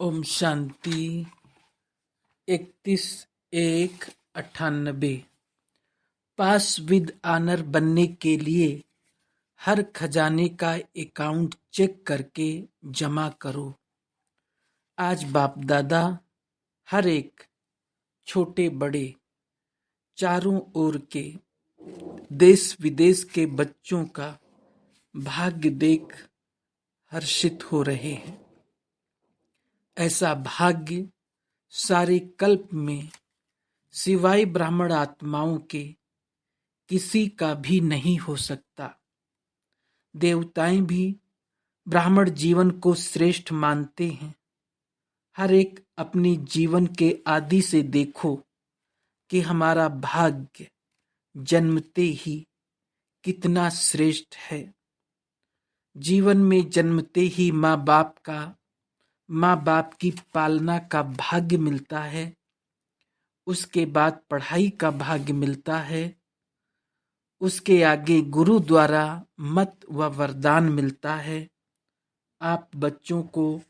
Om Shanti. 31/1/98। Pass with honour बनने के लिए हर खजाने का अकाउंट चेक करके जमा करो। आज बाप दादा हर एक छोटे बड़े चारों ओर के देश विदेश के बच्चों का भाग्य देख हर्षित हो रहे हैं। ऐसा भाग्य सारे कल्प में सिवाय ब्राह्मण आत्माओं के किसी का भी नहीं हो सकता। देवताएं भी ब्राह्मण जीवन को श्रेष्ठ मानते हैं। हर एक अपनी जीवन के आदि से देखो कि हमारा भाग्य जन्मते ही कितना श्रेष्ठ है। जीवन में जन्मते ही माँ बाप की पालना का भाग्य मिलता है। उसके बाद पढ़ाई का भाग्य मिलता है। उसके आगे गुरु द्वारा मत व वरदान मिलता है। आप बच्चों को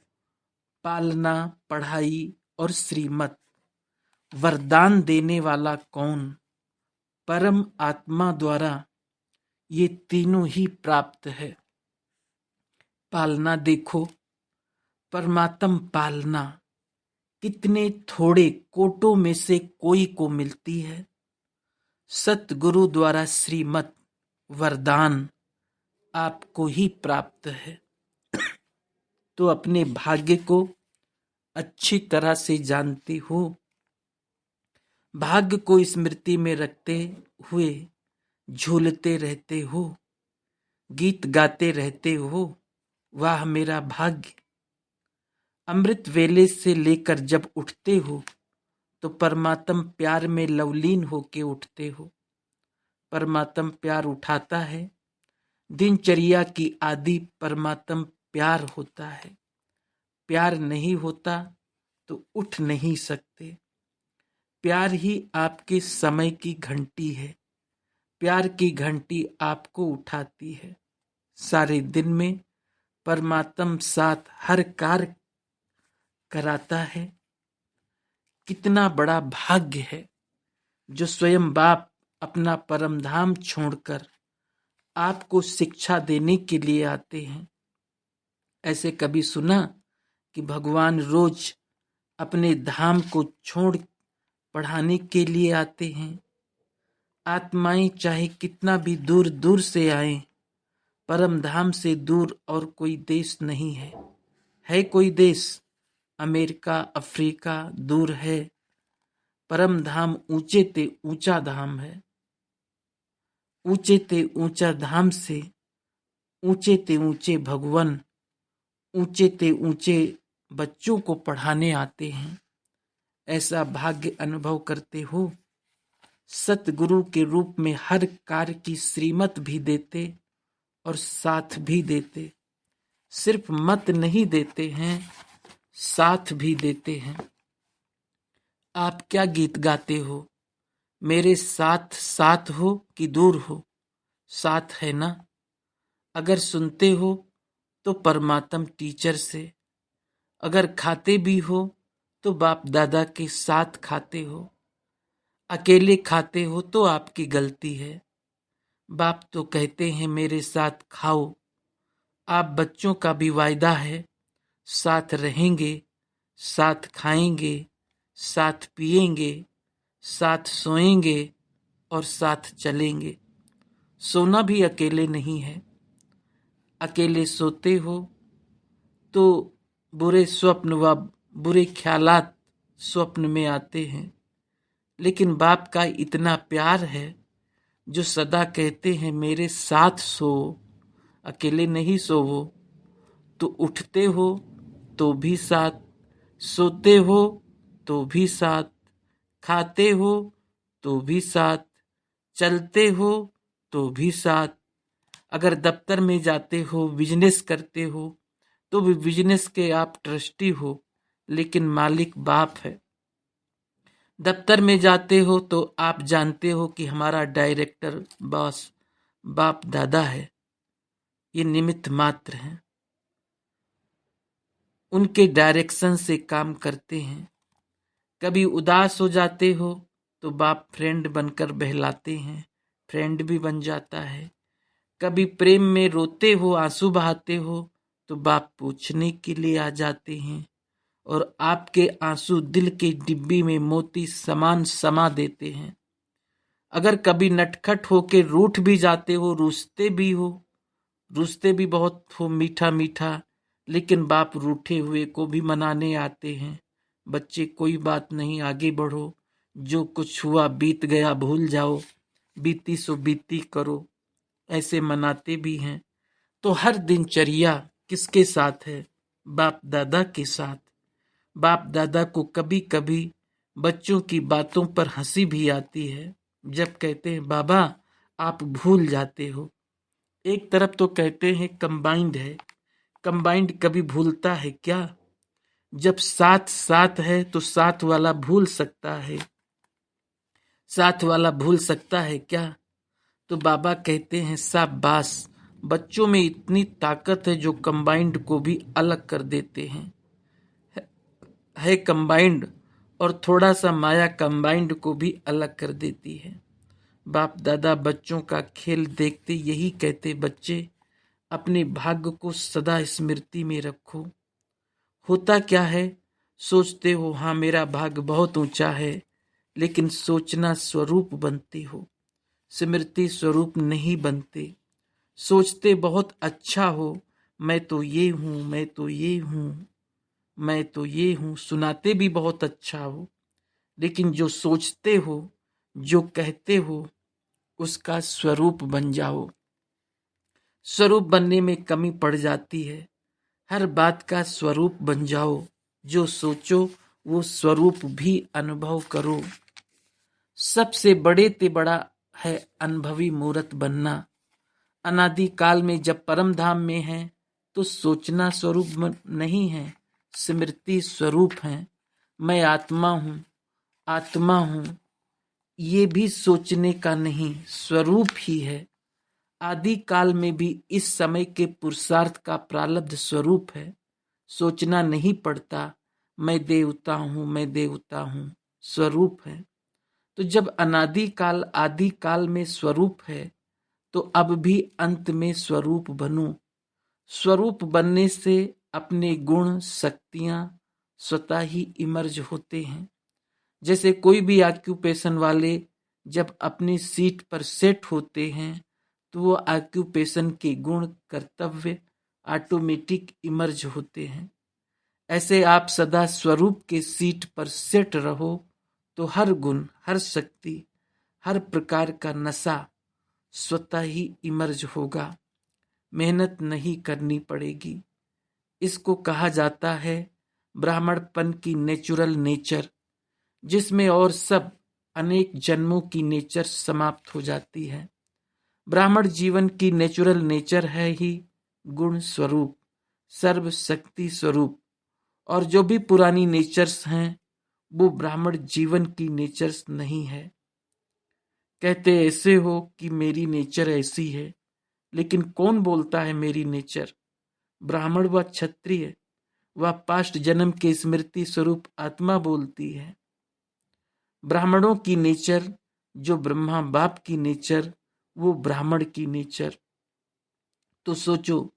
पालना, पढ़ाई और श्रीमत वरदान देने वाला कौन? परम आत्मा द्वारा ये तीनों ही प्राप्त है। पालना देखो, परमात्म पालना कितने थोड़े कोटों में से कोई को मिलती है। सतगुरु द्वारा श्रीमत वरदान आपको ही प्राप्त है। तो अपने भाग्य को अच्छी तरह से जानते हो। भाग्य को स्मृति में रखते हुए झूलते रहते हो, गीत गाते रहते हो, वाह मेरा भाग्य। अमृत वेले से लेकर जब उठते हो तो परमात्म प्यार में लवलीन होके उठते हो। परमात्म प्यार उठाता है। दिनचर्या की आदि परमात्म प्यार होता है। प्यार नहीं होता तो उठ नहीं सकते। प्यार ही आपके समय की घंटी है। प्यार की घंटी आपको उठाती है। सारे दिन में परमात्म साथ हर कार्य कराता है। कितना बड़ा भाग्य है जो स्वयं बाप अपना परम धाम छोड़कर आपको शिक्षा देने के लिए आते हैं। ऐसे कभी सुना कि भगवान रोज अपने धाम को छोड़ पढ़ाने के लिए आते हैं? आत्माएं चाहे कितना भी दूर दूर से आए, परम धाम से दूर और कोई देश नहीं है। है कोई देश? अमेरिका, अफ्रीका दूर है। परम धाम ऊंचे ते ऊंचा धाम है। ऊंचे ते ऊंचा धाम से ऊंचे ते ऊंचे भगवान ऊंचे ते ऊंचे बच्चों को पढ़ाने आते हैं। ऐसा भाग्य अनुभव करते हो। सतगुरु के रूप में हर कार्य की श्रीमत भी देते और साथ भी देते। सिर्फ मत नहीं देते हैं, साथ भी देते हैं। आप क्या गीत गाते हो? मेरे साथ साथ हो कि दूर हो? साथ है ना? अगर सुनते हो तो परमात्म टीचर से, अगर खाते भी हो तो बाप दादा के साथ खाते हो। अकेले खाते हो तो आपकी गलती है। बाप तो कहते हैं मेरे साथ खाओ। आप बच्चों का भी वायदा है, साथ रहेंगे, साथ खाएंगे, साथ पिएंगे, साथ सोएंगे और साथ चलेंगे। सोना भी अकेले नहीं है। अकेले सोते हो तो बुरे स्वप्न व बुरे ख्यालात स्वप्न में आते हैं। लेकिन बाप का इतना प्यार है जो सदा कहते हैं मेरे साथ सो, अकेले नहीं सोवो। तो उठते हो तो भी साथ, सोते हो तो भी साथ, खाते हो तो भी साथ, चलते हो तो भी साथ। अगर दफ्तर में जाते हो, बिजनेस करते हो तो भी बिजनेस के आप ट्रस्टी हो, लेकिन मालिक बाप है। दफ्तर में जाते हो तो आप जानते हो कि हमारा डायरेक्टर बॉस बाप दादा है। ये निमित्त मात्र हैं। उनके डायरेक्शन से काम करते हैं। कभी उदास हो जाते हो तो बाप फ्रेंड बनकर बहलाते हैं, फ्रेंड भी बन जाता है। कभी प्रेम में रोते हो, आंसू बहाते हो तो बाप पूछने के लिए आ जाते हैं और आपके आंसू दिल के डिब्बी में मोती समान समा देते हैं। अगर कभी नटखट होके रूठ भी जाते हो, रूसते भी बहुत हो मीठा मीठा, लेकिन बाप रूठे हुए को भी मनाने आते हैं। बच्चे कोई बात नहीं, आगे बढ़ो, जो कुछ हुआ बीत गया भूल जाओ, बीती सो बीती करो, ऐसे मनाते भी हैं। तो हर दिनचर्या किसके साथ है? बाप दादा के साथ। बाप दादा को कभी कभी बच्चों की बातों पर हंसी भी आती है, जब कहते हैं बाबा आप भूल जाते हो। एक तरफ तो कहते हैं कंबाइंड है, कंबाइंड कभी भूलता है क्या? जब साथ साथ है तो साथ वाला भूल सकता है, साथ वाला भूल सकता है क्या? तो बाबा कहते हैं शाबाश, बच्चों में इतनी ताकत है जो कंबाइंड को भी अलग कर देते हैं। है कंबाइंड और थोड़ा सा माया कंबाइंड को भी अलग कर देती है। बाप दादा बच्चों का खेल देखते यही कहते, बच्चे अपने भाग्य को सदा स्मृति में रखो। होता क्या है, सोचते हो हाँ मेरा भाग्य बहुत ऊंचा है, लेकिन सोचना स्वरूप बनते हो, स्मृति स्वरूप नहीं बनते। सोचते बहुत अच्छा हो, मैं तो ये हूँ, मैं तो ये हूँ, मैं तो ये हूँ, सुनाते भी बहुत अच्छा हो, लेकिन जो सोचते हो, जो कहते हो, उसका स्वरूप बन जाओ। स्वरूप बनने में कमी पड़ जाती है। हर बात का स्वरूप बन जाओ, जो सोचो वो स्वरूप भी अनुभव करो। सबसे बड़े ते बड़ा है अनुभवी मूर्त बनना। अनादि काल में जब परम धाम में है तो सोचना स्वरूप नहीं है, स्मृति स्वरूप है। मैं आत्मा हूँ, आत्मा हूँ, ये भी सोचने का नहीं, स्वरूप ही है। आदि काल में भी इस समय के पुरुषार्थ का प्रारब्ध स्वरूप है। सोचना नहीं पड़ता मैं देवता हूँ, मैं देवता हूँ, स्वरूप है। तो जब अनादि काल आदि काल में स्वरूप है तो अब भी अंत में स्वरूप बनो। स्वरूप बनने से अपने गुण शक्तियां स्वतः ही इमर्ज होते हैं। जैसे कोई भी ऑक्यूपेशन वाले जब अपनी सीट पर सेट होते हैं तो वो ऑक्यूपेशन के गुण कर्तव्य ऑटोमेटिक इमर्ज होते हैं। ऐसे आप सदा स्वरूप के सीट पर सेट रहो तो हर गुण, हर शक्ति, हर प्रकार का नशा स्वतः ही इमर्ज होगा। मेहनत नहीं करनी पड़ेगी। इसको कहा जाता है ब्राह्मणपन की नेचुरल नेचर, जिसमें और सब अनेक जन्मों की नेचर समाप्त हो जाती है। ब्राह्मण जीवन की नेचुरल नेचर है ही गुण स्वरूप, सर्व शक्ति स्वरूप। और जो भी पुरानी नेचर्स हैं वो ब्राह्मण जीवन की नेचर्स नहीं है। कहते ऐसे हो कि मेरी नेचर ऐसी है, लेकिन कौन बोलता है मेरी नेचर? ब्राह्मण व क्षत्रिय व पास्ट जन्म के स्मृति स्वरूप आत्मा बोलती है। ब्राह्मणों की नेचर, जो ब्रह्मा बाप की नेचर, वो ब्राह्मण की नेचर। तो सोचो,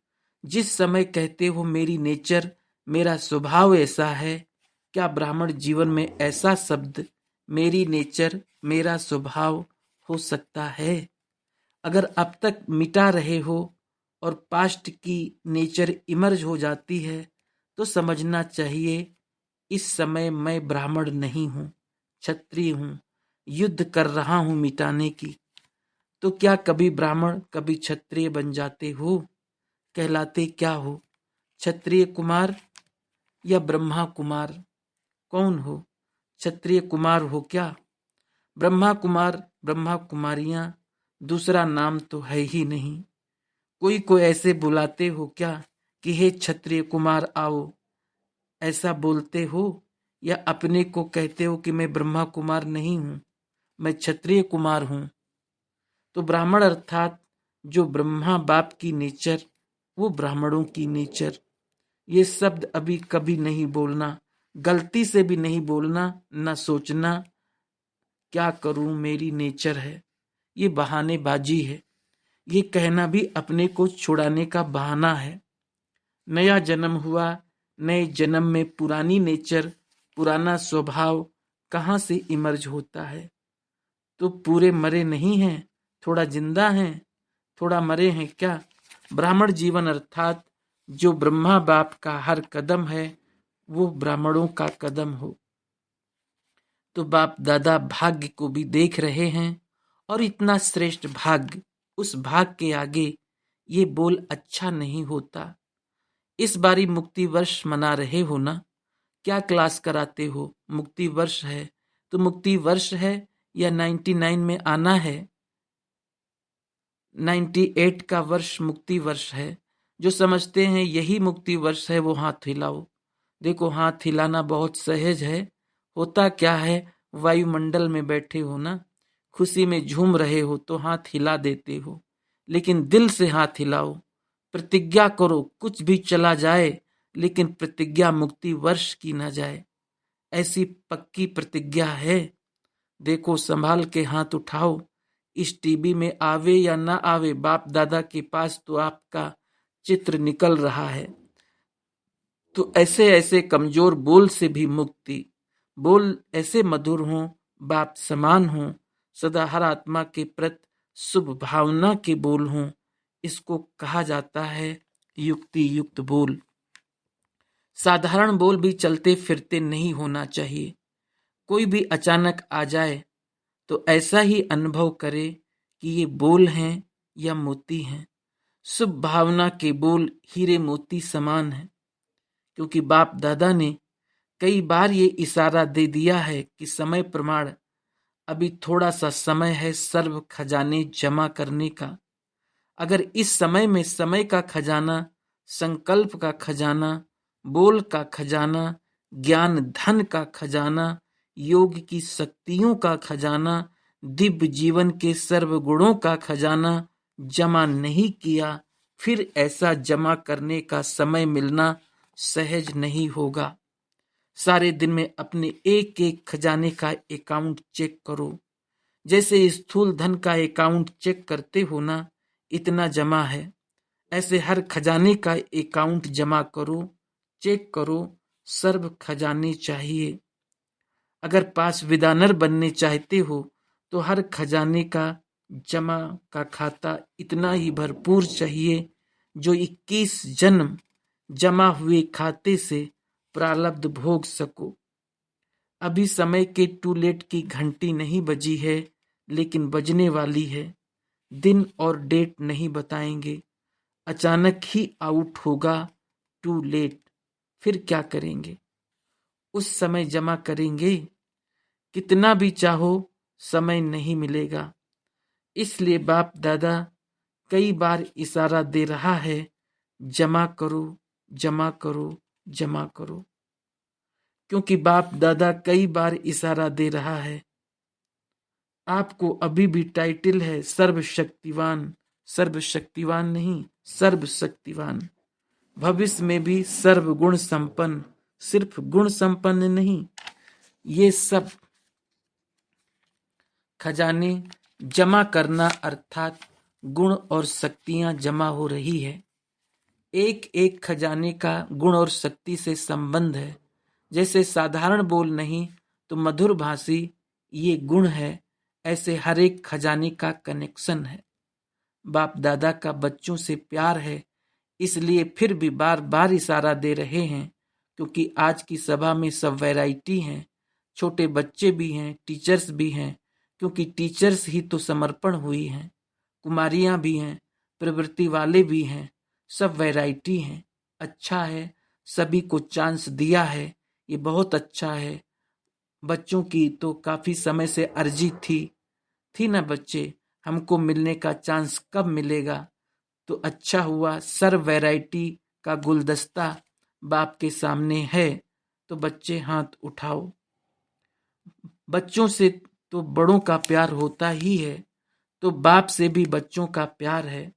जिस समय कहते हो मेरी नेचर, मेरा स्वभाव ऐसा है, क्या ब्राह्मण जीवन में ऐसा शब्द मेरी नेचर, मेरा स्वभाव हो सकता है? अगर अब तक मिटा रहे हो और पास्ट की नेचर इमर्ज हो जाती है तो समझना चाहिए इस समय मैं ब्राह्मण नहीं हूँ, क्षत्रिय हूँ, युद्ध कर रहा हूँ मिटाने की। तो क्या कभी ब्राह्मण कभी क्षत्रिय बन जाते हो? कहलाते क्या हो? क्षत्रिय कुमार या ब्रह्मा कुमार? कौन हो? क्षत्रिय कुमार हो क्या? ब्रह्मा कुमार, ब्रह्मा कुमारियां दूसरा नाम तो है ही नहीं। कोई को ऐसे बुलाते हो क्या कि हे क्षत्रिय कुमार आओ, ऐसा बोलते हो? या अपने को कहते हो कि मैं ब्रह्मा कुमार नहीं हूं, मैं क्षत्रिय कुमार हूं? तो ब्राह्मण अर्थात जो ब्रह्मा बाप की नेचर, वो ब्राह्मणों की नेचर। ये शब्द अभी कभी नहीं बोलना, गलती से भी नहीं बोलना, न सोचना क्या करूं मेरी नेचर है। ये बहानेबाजी है। ये कहना भी अपने को छुड़ाने का बहाना है। नया जन्म हुआ, नए जन्म में पुरानी नेचर, पुराना स्वभाव कहाँ से इमर्ज होता है। तो पूरे मरे नहीं हैं, थोड़ा जिंदा हैं, थोड़ा मरे हैं क्या। ब्राह्मण जीवन अर्थात जो ब्रह्मा बाप का हर कदम है वो ब्राह्मणों का कदम हो। तो बाप दादा भाग्य को भी देख रहे हैं और इतना श्रेष्ठ भाग्य, उस भाग्य के आगे ये बोल अच्छा नहीं होता। इस बारी मुक्ति वर्ष मना रहे हो ना, क्या क्लास कराते हो। मुक्ति वर्ष है तो मुक्ति वर्ष है या 99 में आना है। 98 का वर्ष मुक्ति वर्ष है। जो समझते हैं यही मुक्ति वर्ष है वो हाथ हिलाओ। देखो हाथ हिलाना बहुत सहज है। होता क्या है, वायुमंडल में बैठे हो ना, खुशी में झूम रहे हो तो हाथ हिला देते हो, लेकिन दिल से हाथ हिलाओ। प्रतिज्ञा करो कुछ भी चला जाए लेकिन प्रतिज्ञा मुक्ति वर्ष की ना जाए। ऐसी पक्की प्रतिज्ञा है। देखो संभाल के हाथ उठाओ। इस टीवी में आवे या ना आवे, बाप दादा के पास तो आपका चित्र निकल रहा है। तो ऐसे ऐसे कमजोर बोल से भी मुक्ति, बोल ऐसे मधुर हों, बाप समान हों, सदा हर आत्मा के प्रति शुभ भावना के बोल हों। इसको कहा जाता है युक्ति युक्त बोल। साधारण बोल भी चलते फिरते नहीं होना चाहिए। कोई भी अचानक आ जाए तो ऐसा ही अनुभव करे कि ये बोल हैं या मोती हैं। शुभ भावना के बोल हीरे मोती समान हैं, क्योंकि बाप दादा ने कई बार ये इशारा दे दिया है कि समय प्रमाण, अभी थोड़ा सा समय है सर्व खजाने जमा करने का। अगर इस समय में समय का खजाना, संकल्प का खजाना, बोल का खजाना, ज्ञान धन का खजाना, योग की शक्तियों का खजाना, दिव्य जीवन के सर्व गुणों का खजाना जमा नहीं किया, फिर ऐसा जमा करने का समय मिलना सहज नहीं होगा। सारे दिन में अपने एक एक खजाने का अकाउंट चेक करो। जैसे स्थूल धन का अकाउंट चेक करते हो ना, इतना जमा है, ऐसे हर खजाने का अकाउंट जमा करो, चेक करो। सर्व खजाने चाहिए। अगर पास विदानर बनने चाहते हो तो हर खजाने का जमा का खाता इतना ही भरपूर चाहिए जो 21 जन्म जमा हुए खाते से प्रारब्ध भोग सको। अभी समय के टू लेट की घंटी नहीं बजी है, लेकिन बजने वाली है। दिन और डेट नहीं बताएंगे, अचानक ही आउट होगा टू लेट। फिर क्या करेंगे, उस समय जमा करेंगे। कितना भी चाहो समय नहीं मिलेगा। इसलिए बाप दादा कई बार इशारा दे रहा है, जमा करो, जमा करो, जमा करो। क्योंकि बाप दादा कई बार इशारा दे रहा है। आपको अभी भी टाइटल है सर्वशक्तिवान, सर्वशक्तिवान नहीं, सर्वशक्तिवान। भविष्य में भी सर्वगुण संपन्न, सिर्फ गुण संपन्न नहीं। ये सब खजाने जमा करना अर्थात गुण और शक्तियां जमा हो रही है। एक एक खजाने का गुण और शक्ति से संबंध है। जैसे साधारण बोल नहीं तो मधुर भाषी ये गुण है, ऐसे हर एक खजाने का कनेक्शन है। बाप दादा का बच्चों से प्यार है, इसलिए फिर भी बार बार इशारा दे रहे हैं, क्योंकि आज की सभा में सब वैरायटी हैं। छोटे बच्चे भी हैं, टीचर्स भी हैं, क्योंकि टीचर्स ही तो समर्पण हुई हैं। कुमारियां भी हैं, प्रवृत्ति वाले भी हैं, सब वैरायटी हैं। अच्छा है, सभी को चांस दिया है, ये बहुत अच्छा है। बच्चों की तो काफी समय से अर्जी थी ना बच्चे, हमको मिलने का चांस कब मिलेगा। तो अच्छा हुआ सर्व वैरायटी का गुलदस्ता बाप के सामने है, तो बच्चे हाथ उठाओ। बच्चों से तो बड़ों का प्यार होता ही है, तो बाप से भी बच्चों का प्यार है।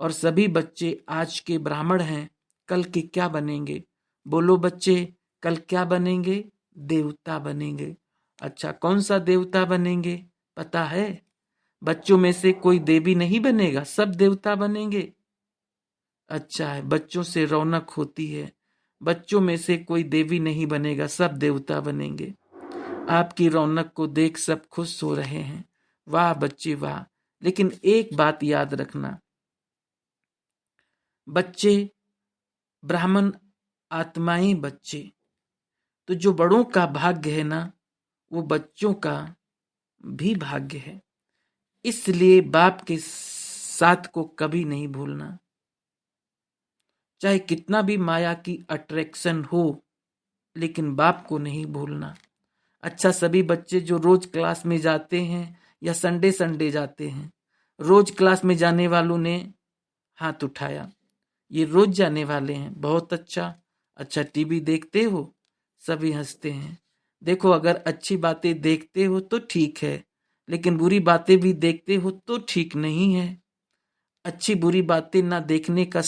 और सभी बच्चे आज के ब्राह्मण हैं, कल के क्या बनेंगे। बोलो बच्चे, कल क्या बनेंगे? देवता बनेंगे। अच्छा, कौन सा देवता बनेंगे पता है? बच्चों में से कोई देवी नहीं बनेगा, सब देवता बनेंगे। अच्छा है, बच्चों से रौनक होती है। बच्चों में से कोई देवी नहीं बनेगा, सब देवता बनेंगे। आपकी रौनक को देख सब खुश हो रहे हैं। वाह बच्चे वाह। लेकिन एक बात याद रखना, बच्चे ब्राह्मण आत्माएं बच्चे, तो जो बड़ों का भाग्य है ना, वो बच्चों का भी भाग्य है। इसलिए बाप के साथ को कभी नहीं भूलना, चाहे कितना भी माया की अट्रैक्शन हो, लेकिन बाप को नहीं भूलना। अच्छा, सभी बच्चे जो रोज क्लास में जाते हैं या संडे संडे जाते हैं, रोज क्लास में जाने वालों ने हाथ उठाया। ये रोज जाने वाले हैं, बहुत अच्छा। अच्छा, टीवी देखते हो? सभी हंसते हैं। देखो, अगर अच्छी बातें देखते हो तो ठीक है, लेकिन बुरी बातें भी देखते हो तो ठीक नहीं है। अच्छी बुरी बातें ना देखने का,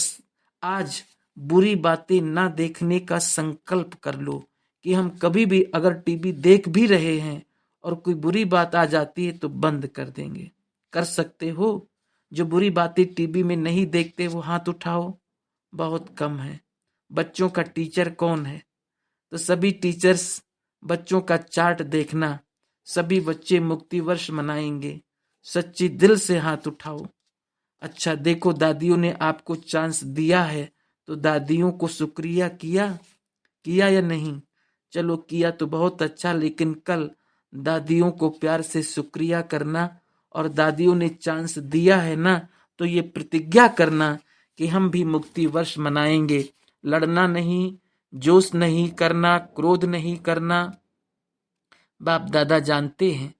आज बुरी बातें ना देखने का संकल्प कर लो कि हम कभी भी अगर टीवी देख भी रहे हैं और कोई बुरी बात आ जाती है तो बंद कर देंगे। कर सकते हो? जो बुरी बातें टीवी में नहीं देखते वो हाथ उठाओ। बहुत कम है। बच्चों का टीचर कौन है? तो सभी टीचर्स बच्चों का चार्ट देखना, सभी बच्चे मुक्ति वर्ष मनाएंगे। सच्ची दिल से हाथ उठाओ। अच्छा, देखो, दादियों ने आपको चांस दिया है तो दादियों को शुक्रिया किया या नहीं? चलो, किया तो बहुत अच्छा, लेकिन कल दादियों को प्यार से शुक्रिया करना, और दादियों ने चांस दिया है ना, तो ये प्रतिज्ञा करना कि हम भी मुक्ति वर्ष मनाएंगे। लड़ना नहीं, जोश नहीं करना, क्रोध नहीं करना। बाप दादा जानते हैं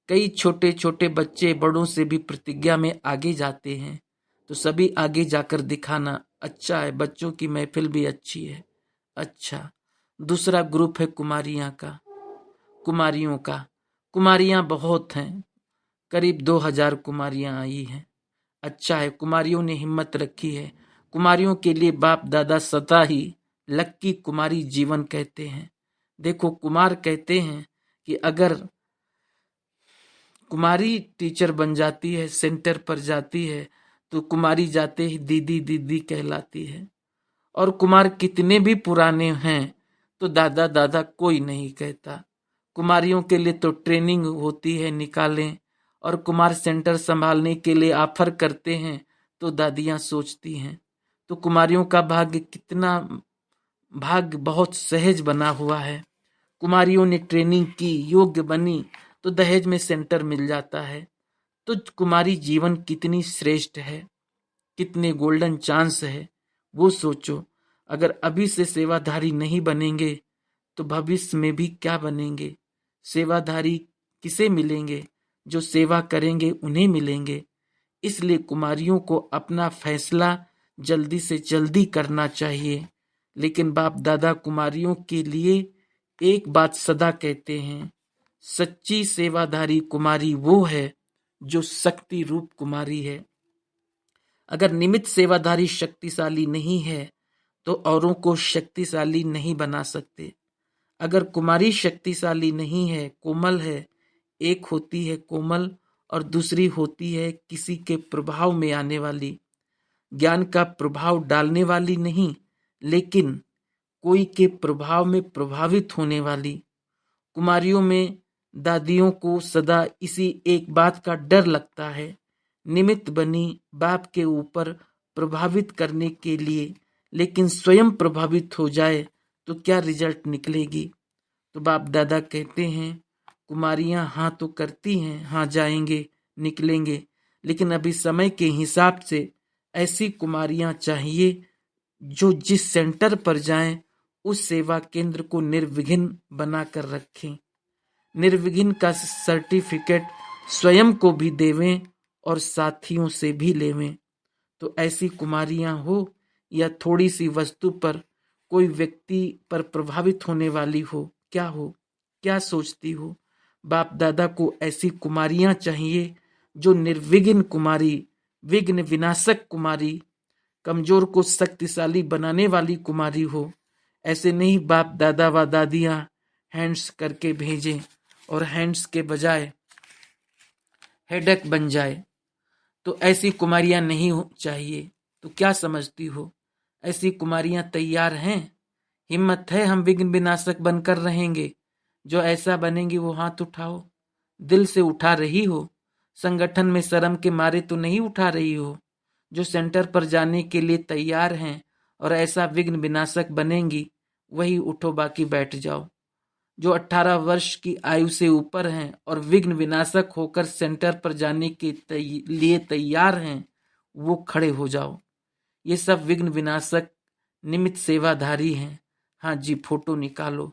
कई छोटे छोटे बच्चे बड़ों से भी प्रतिज्ञा में आगे जाते हैं, तो सभी आगे जाकर दिखाना। अच्छा है, बच्चों की महफिल भी अच्छी है। अच्छा, दूसरा ग्रुप है कुमारियों का। कुमारियां बहुत हैं, करीब 2000 कुमारियां आई हैं। अच्छा है, कुमारियों ने हिम्मत रखी है। कुमारियों के लिए बाप दादा सदा ही लक्की कुमारी जीवन कहते हैं। देखो, कुमार कहते हैं कि अगर कुमारी टीचर बन जाती है, सेंटर पर जाती है, तो कुमारी जाते ही दीदी दीदी कहलाती है। और कुमार कितने भी पुराने हैं तो दादा दादा कोई नहीं कहता। कुमारियों के लिए तो ट्रेनिंग होती है, निकालें। और कुमार सेंटर संभालने के लिए ऑफर करते हैं तो दादियां सोचती हैं। तो कुमारियों का भाग्य बहुत सहज बना हुआ है। कुमारियों ने ट्रेनिंग की, योग्य बनी, तो दहेज में सेंटर मिल जाता है। तो कुमारी जीवन कितनी श्रेष्ठ है, कितने गोल्डन चांस है, वो सोचो। अगर अभी से सेवाधारी नहीं बनेंगे तो भविष्य में भी क्या बनेंगे? सेवाधारी किसे मिलेंगे? जो सेवा करेंगे उन्हें मिलेंगे। इसलिए कुमारियों को अपना फैसला जल्दी से जल्दी करना चाहिए। लेकिन बाप दादा कुमारियों के लिए एक बात सदा कहते हैं, सच्ची सेवाधारी कुमारी वो है जो शक्ति रूप कुमारी है। अगर निमित्त सेवाधारी शक्तिशाली नहीं है तो औरों को शक्तिशाली नहीं बना सकते। अगर कुमारी शक्तिशाली नहीं है, कोमल है, एक होती है कोमल और दूसरी होती है किसी के प्रभाव में आने वाली, ज्ञान का प्रभाव डालने वाली नहीं, लेकिन कोई के प्रभाव में प्रभावित होने वाली। कुमारियों में दादियों को सदा इसी एक बात का डर लगता है, निमित्त बनी बाप के ऊपर प्रभावित करने के लिए, लेकिन स्वयं प्रभावित हो जाए तो क्या रिजल्ट निकलेगी। तो बाप दादा कहते हैं कुमारियां हाँ तो करती हैं, हाँ जाएंगे निकलेंगे, लेकिन अभी समय के हिसाब से ऐसी कुमारियां चाहिए जो जिस सेंटर पर जाएं उस सेवा केंद्र को निर्विघ्न बनाकर रखें। निर्विघ्न का सर्टिफिकेट स्वयं को भी देवें और साथियों से भी लेवें। तो ऐसी कुमारियां हो या थोड़ी सी वस्तु पर कोई व्यक्ति पर प्रभावित होने वाली हो, क्या सोचती हो? बाप दादा को ऐसी कुमारियां चाहिए जो निर्विघ्न कुमारी, विघ्न विनाशक कुमारी, कमजोर को शक्तिशाली बनाने वाली कुमारी हो। ऐसे नहीं बाप दादा व दादियां हैंड्स करके भेजें और हैंड्स के बजाय हेडक बन जाए। तो ऐसी कुमारियां नहीं हो चाहिए। तो क्या समझती हो, ऐसी कुमारियां तैयार हैं? हिम्मत है हम विघ्न विनाशक बनकर रहेंगे? जो ऐसा बनेंगी वो हाथ उठाओ। दिल से उठा रही हो? संगठन में शर्म के मारे तो नहीं उठा रही हो? जो सेंटर पर जाने के लिए तैयार हैं और ऐसा विघ्न विनाशक बनेंगी वही उठो, बाकी बैठ जाओ। जो 18 वर्ष की आयु से ऊपर हैं और विघ्न विनाशक होकर सेंटर पर जाने के लिए तैयार हैं वो खड़े हो जाओ। ये सब विघ्न विनाशक निमित्त सेवाधारी हैं। हाँ जी, फोटो निकालो।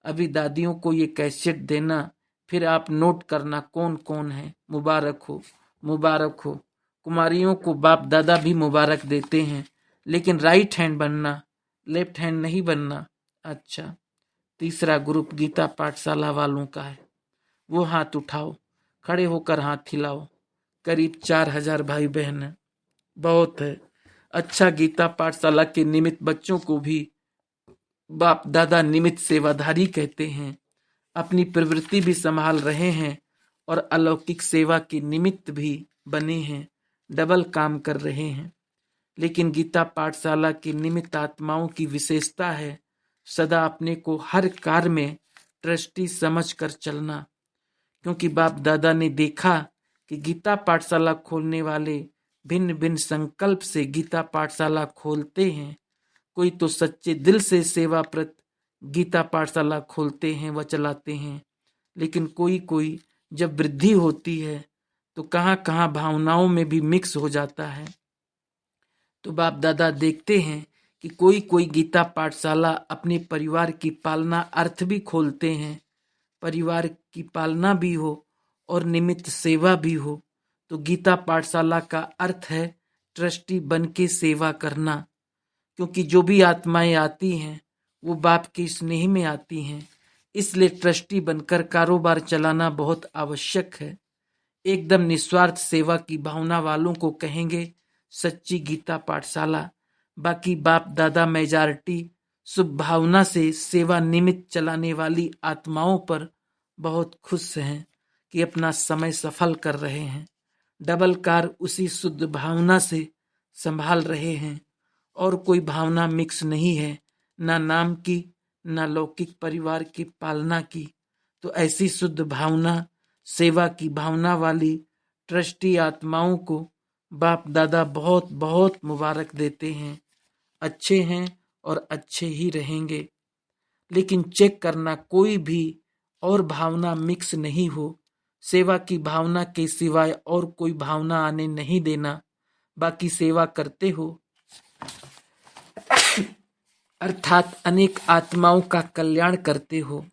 अभी दादियों को ये कैसेट देना, फिर आप नोट करना कौन कौन है। मुबारक हो, मुबारक हो। कुमारियों को बाप दादा भी मुबारक देते हैं, लेकिन राइट हैंड बनना, लेफ्ट हैंड नहीं बनना। अच्छा, तीसरा ग्रुप गीता पाठशाला वालों का है। वो हाथ उठाओ, खड़े होकर हाथ हिलाओ। करीब 4000 भाई बहन है, बहुत है। अच्छा, गीता पाठशाला के निमित्त बच्चों को भी बाप दादा निमित्त सेवाधारी कहते हैं। अपनी प्रवृत्ति भी संभाल रहे हैं और अलौकिक सेवा के निमित्त भी बने हैं, डबल काम कर रहे हैं। लेकिन गीता पाठशाला के निमित्त आत्माओं की विशेषता है सदा अपने को हर कार्य में ट्रस्टी समझ कर चलना। क्योंकि बाप दादा ने देखा कि गीता पाठशाला खोलने वाले भिन्न भिन्न संकल्प से गीता पाठशाला खोलते हैं। कोई तो सच्चे दिल से सेवा प्रत गीता पाठशाला खोलते हैं व चलाते हैं, लेकिन कोई कोई जब वृद्धि होती है तो कहाँ कहाँ भावनाओं में भी मिक्स हो जाता है। तो बाप दादा देखते हैं कि कोई कोई गीता पाठशाला अपने परिवार की पालना अर्थ भी खोलते हैं। परिवार की पालना भी हो और निमित्त सेवा भी हो। तो गीता पाठशाला का अर्थ है ट्रस्टी बन के सेवा करना। क्योंकि जो भी आत्माएं आती हैं वो बाप के स्नेह में आती हैं, इसलिए ट्रस्टी बनकर कारोबार चलाना बहुत आवश्यक है। एकदम निस्वार्थ सेवा की भावना वालों को कहेंगे सच्ची गीता पाठशाला। बाकी बाप दादा मेजॉरिटी शुभ भावना से सेवा निमित्त चलाने वाली आत्माओं पर बहुत खुश हैं कि अपना समय सफल कर रहे हैं। डबल कार उसी शुद्ध भावना से संभाल रहे हैं और कोई भावना मिक्स नहीं है, ना नाम की ना लौकिक परिवार की पालना की। तो ऐसी शुद्ध भावना, सेवा की भावना वाली ट्रस्टी आत्माओं को बाप दादा बहुत बहुत मुबारक देते हैं। अच्छे हैं और अच्छे ही रहेंगे, लेकिन चेक करना कोई भी और भावना मिक्स नहीं हो। सेवा की भावना के सिवाय और कोई भावना आने नहीं देना। बाकी सेवा करते हो अर्थात अनेक आत्माओं का कल्याण करते हो।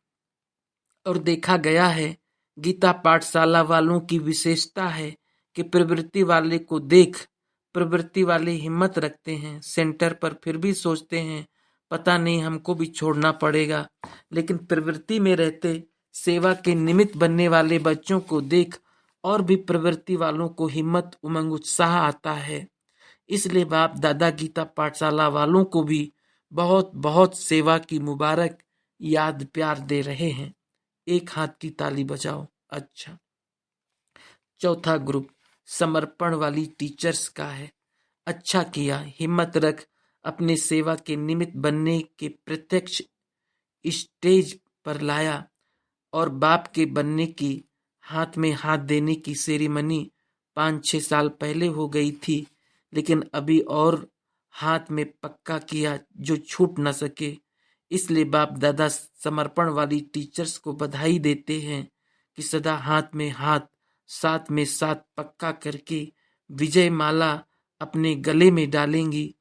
और देखा गया है गीता पाठशाला वालों की विशेषता है कि प्रवृत्ति वाले को देख प्रवृत्ति वाले हिम्मत रखते हैं सेंटर पर, फिर भी सोचते हैं पता नहीं हमको भी छोड़ना पड़ेगा। लेकिन प्रवृत्ति में रहते सेवा के निमित्त बनने वाले बच्चों को देख और भी प्रवृत्ति वालों को हिम्मत, उमंग, उत्साह आता है। इसलिए बाप दादा गीता पाठशाला वालों को भी बहुत बहुत सेवा की मुबारक याद प्यार दे रहे हैं। एक हाथ की ताली बजाओ। अच्छा, चौथा ग्रुप समर्पण वाली टीचर्स का है। अच्छा किया, हिम्मत रख, अपने सेवा के निमित्त बनने के प्रत्यक्ष स्टेज पर लाया और बाप के बनने की हाथ में हाथ देने की सेरेमनी 5-6 साल पहले हो गई थी, लेकिन अभी और हाथ में पक्का किया जो छूट न सके। इसलिए बाप दादा समर्पण वाली टीचर्स को बधाई देते हैं कि सदा हाथ में हाथ, साथ में साथ पक्का करके विजय माला अपने गले में डालेंगी।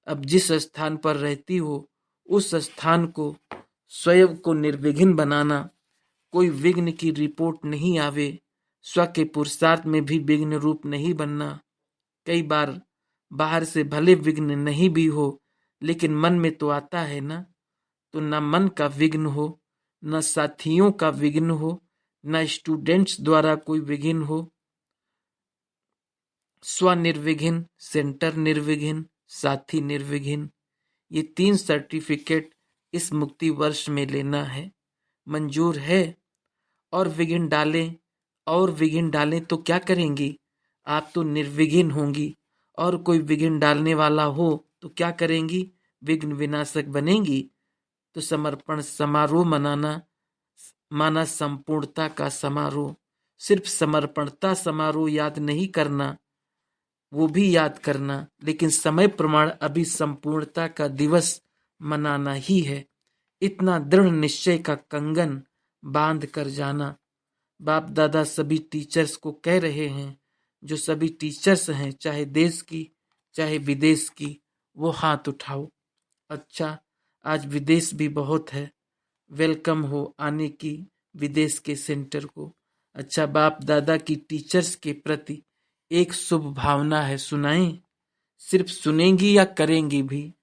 अब जिस स्थान पर रहती हो उस स्थान को स्वयं को निर्विघ्न बनाना, कोई विघ्न की रिपोर्ट नहीं आवे। स्व के पुरुषार्थ में भी विघ्न रूप नहीं बनना। कई बार बाहर से भले विघ्न नहीं भी हो, लेकिन मन में तो आता है ना। तो न मन का विघ्न हो, न साथियों का विघ्न हो, न स्टूडेंट्स द्वारा कोई विघ्न हो। स्व निर्विघ्न, सेंटर निर्विघ्न, साथी निर्विघ्न, ये 3 सर्टिफिकेट इस मुक्ति वर्ष में लेना है, मंजूर है। और विघ्न डालें तो क्या करेंगी? आप तो निर्विघ्न होंगी, और कोई विघ्न डालने वाला हो तो क्या करेंगी? विघ्न विनाशक बनेंगी। तो समर्पण समारोह माना संपूर्णता का समारोह। सिर्फ समर्पणता समारोह याद नहीं करना, वो भी याद करना, लेकिन समय प्रमाण अभी संपूर्णता का दिवस मनाना ही है। इतना दृढ़ निश्चय का कंगन बांध कर जाना। बाप दादा सभी टीचर्स को कह रहे हैं, जो सभी टीचर्स हैं, चाहे देश की चाहे विदेश की, वो हाथ उठाओ। अच्छा, आज विदेश भी बहुत है, वेलकम हो आने की विदेश के सेंटर को। अच्छा, बाप दादा की टीचर्स के प्रति एक शुभ भावना है, सुनाएं? सिर्फ सुनेंगी या करेंगी भी?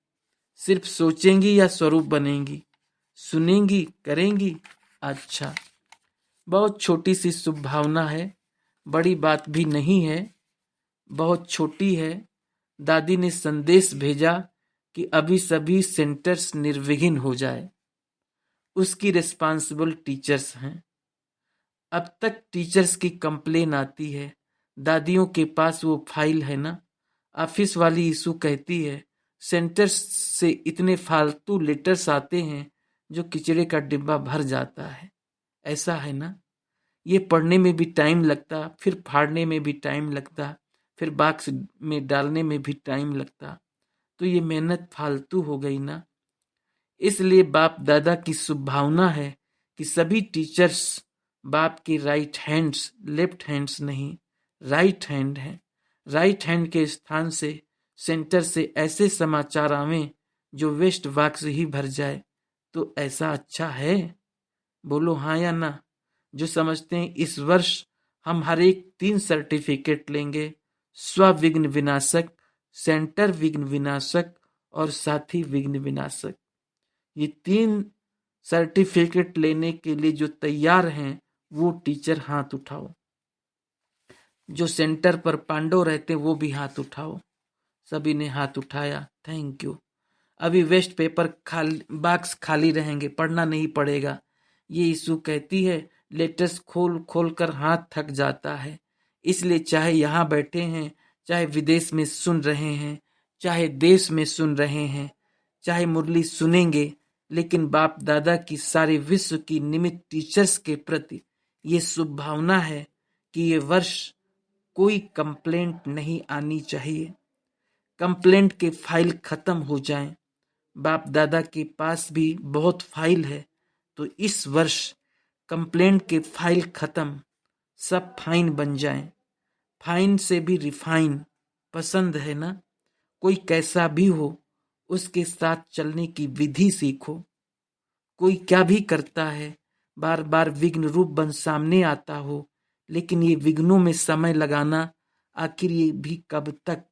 सिर्फ सोचेंगी या स्वरूप बनेंगी? सुनेंगी, करेंगी? अच्छा, बहुत छोटी सी शुभ भावना है, बड़ी बात भी नहीं है, बहुत छोटी है। दादी ने संदेश भेजा कि अभी सभी सेंटर्स निर्विघ्न हो जाए। उसकी रिस्पांसिबल टीचर्स हैं। अब तक टीचर्स की कंप्लेन आती है, दादियों के पास वो फाइल है ना। ऑफिस वाली ईशू कहती है, सेंटर्स से इतने फालतू लेटर्स आते हैं जो किचड़े का डिब्बा भर जाता है। ऐसा है ना, ये पढ़ने में भी टाइम लगता, फिर फाड़ने में भी टाइम लगता, फिर बॉक्स में डालने में भी टाइम लगता, तो ये मेहनत फालतू हो गई ना। इसलिए बाप दादा की शुभ भावना है कि सभी टीचर्स बाप की राइट हैंड्स, लेफ्ट हैंड्स नहीं, राइट हैंड है। राइट हैंड के स्थान से सेंटर से ऐसे समाचार आवें जो वेस्ट बॉक्स ही भर जाए, तो ऐसा अच्छा है? बोलो हाँ या ना। जो समझते हैं इस वर्ष हम हर एक 3 सर्टिफिकेट लेंगे, स्व-विघ्न विनाशक, सेंटर विघ्न विनाशक और साथी विघ्न विनाशक। ये 3 सर्टिफिकेट लेने के लिए जो तैयार हैं वो टीचर हाथ उठाओ। जो सेंटर पर पांडव रहते हैं वो भी हाथ उठाओ। सभी ने हाथ उठाया, थैंक यू। अभी वेस्ट पेपर खाली, बॉक्स खाली रहेंगे, पढ़ना नहीं पड़ेगा। ये ईशु कहती है, लेटेस्ट खोल खोल कर हाथ थक जाता है। इसलिए चाहे यहाँ बैठे हैं, चाहे विदेश में सुन रहे हैं, चाहे देश में सुन रहे हैं, चाहे मुरली सुनेंगे, लेकिन बाप दादा की सारे विश्व की निमित्त टीचर्स के प्रति ये शुभ भावना है कि ये वर्ष कोई कंप्लेंट नहीं आनी चाहिए। कंप्लेंट के फाइल खत्म हो जाएं। बाप दादा के पास भी बहुत फाइल है, तो इस वर्ष कंप्लेंट के फाइल खत्म, सब फाइन बन जाएं। फाइन से भी रिफाइन पसंद है ना? कोई कैसा भी हो, उसके साथ चलने की विधि सीखो। कोई क्या भी करता है, बार बार विघ्न रूप बन सामने आता हो, लेकिन ये विघ्नों में समय लगाना, आखिर ये भी कब तक?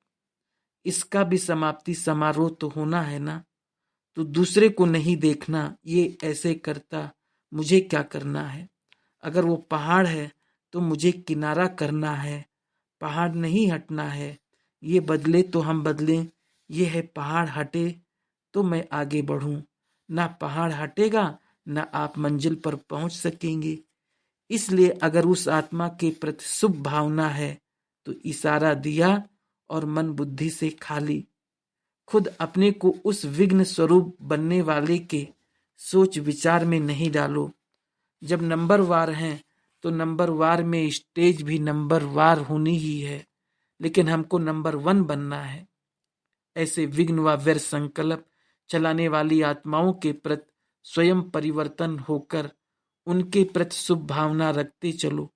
इसका भी समाप्ति समारोह तो होना है ना। तो दूसरे को नहीं देखना, ये ऐसे करता, मुझे क्या करना है? अगर वो पहाड़ है तो मुझे किनारा करना है, पहाड़ नहीं हटना है। ये बदले तो हम बदलें, ये है पहाड़ हटे तो मैं आगे बढ़ूं। ना पहाड़ हटेगा, ना आप मंजिल पर पहुंच सकेंगे। इसलिए अगर उस आत्मा के प्रति शुभ भावना है तो इशारा दिया और मन बुद्धि से खाली। खुद अपने को उस विघ्न स्वरूप बनने वाले के सोच विचार में नहीं डालो। जब नंबर वार हैं तो नंबर वार में स्टेज भी नंबर वार होनी ही है, लेकिन हमको नंबर 1 बनना है। ऐसे विघ्न व व्यर्थ संकल्प चलाने वाली आत्माओं के प्रति स्वयं परिवर्तन होकर उनके प्रति शुभ भावना रखते चलो।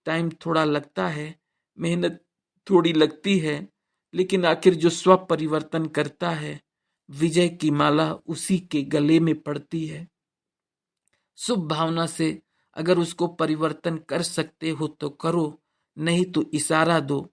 टाइम थोड़ा लगता है, मेहनत थोड़ी लगती है, लेकिन आखिर जो स्व परिवर्तन करता है, विजय की माला उसी के गले में पड़ती है। शुभ भावना से अगर उसको परिवर्तन कर सकते हो तो करो, नहीं तो इशारा दो।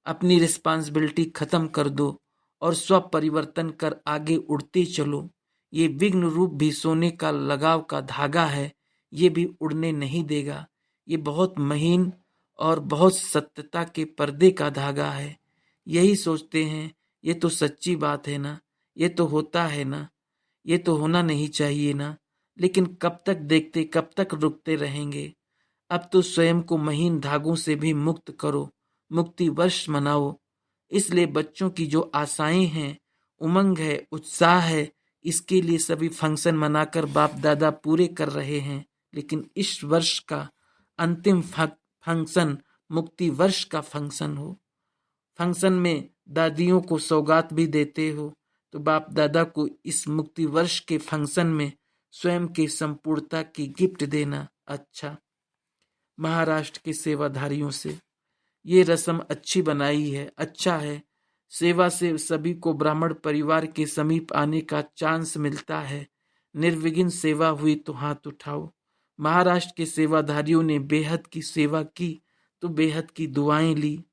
अपनी रिस्पांसिबिलिटी खत्म कर दो और स्व परिवर्तन कर आगे उड़ते चलो। ये विघ्न रूप भी सोने का लगाव का धागा है, ये भी उड़ने नहीं देगा। ये बहुत महीन और बहुत सत्यता के पर्दे का धागा है। यही सोचते हैं, ये तो सच्ची बात है ना, ये तो होता है ना। ये तो होना नहीं चाहिए ना, लेकिन कब तक देखते, कब तक रुकते रहेंगे। अब तो स्वयं को महीन धागों से भी मुक्त करो, मुक्ति वर्ष मनाओ। इसलिए बच्चों की जो आशाएं हैं, उमंग है, उत्साह है, इसके लिए सभी फंक्शन मनाकर बाप दादा पूरे कर रहे हैं। लेकिन इस वर्ष का अंतिम फंक्शन मुक्ति वर्ष का फंक्शन हो। फंक्शन में दादियों को सौगात भी देते हो, तो बाप दादा को इस मुक्ति वर्ष के फंक्शन में स्वयं के संपूर्णता की गिफ्ट देना अच्छा। महाराष्ट्र के सेवाधारियों से ये रस्म अच्छी बनाई है, अच्छा है। सेवा से सभी को ब्राह्मण परिवार के समीप आने का चांस मिलता है। निर्विघ्न सेवा हुई तो हाथ उठाओ। महाराष्ट्र के सेवाधारियों ने बेहद की सेवा की तो बेहद की दुआएं ली।